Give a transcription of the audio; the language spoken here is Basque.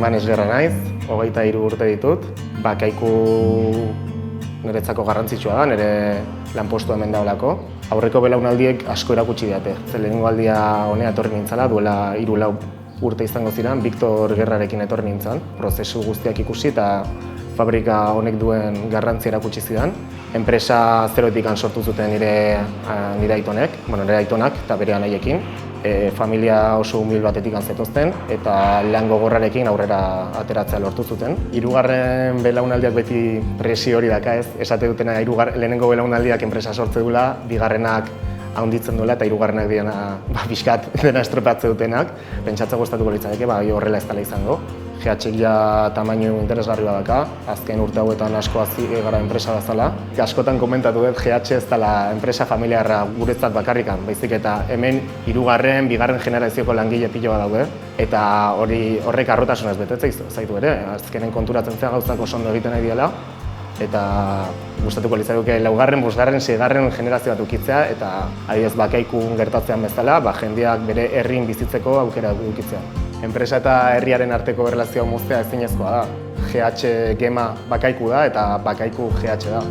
managerra naiz, 23 urte ditut. Bakaiku niretzako garrantzitsua da, nire lanpostua hemen dagoelako. Aurreko belaunaldiek asko erakutsi didate. Lehenengo aldia honea etorri nintzala, duela 3-4 urte izango ziren, Victor Gerrarekin etorri nintzen. Prozesu guztiak ikusi eta fabrika honek duen garrantzi erakutsi zidan. Enpresa zerotik sortu zuten nire aitonak eta bere anaiekin. Familia oso humil batetik zetozten eta lan gogorrarekin aurrera ateratzea lortu zuten. Hirugarren belaunaldiak beti presio hori daka ez, esate dutena lehenengo belaunaldiak enpresa sortze duela, bigarrenak handitzen duela eta hirugarrenak diena pixkat dena estropeatze dutenak. Pentsatzea gustatuko litzateke, horrela ez dela izango. GH ja tamainu interesgarri badaka, azken urte hauetan asko hazi gara enpresa bezala. Askotan komentatu dut GH ez dela enpresa familiarra guretzat bakarrikan, baizik eta hemen hirugarren, bigarren generazioko langile pilo bat daude. Eta horrek harrotasunez betetzea zaitu ere, azkenen konturatzen zea gauzak oso ondo egiten nahi diela. Eta gustatuko litzateke laugarren, bosgarren, seigarren generazio bat ukitzea eta adibidez Bakaikun gertatzean bezala, jendeak bere herrin bizitzeko aukera edukitzea. Enpresa eta herriaren arteko erlazioa moztea ezinezkoa da. GH Gema Bakaiku da eta Bakaiku GH da.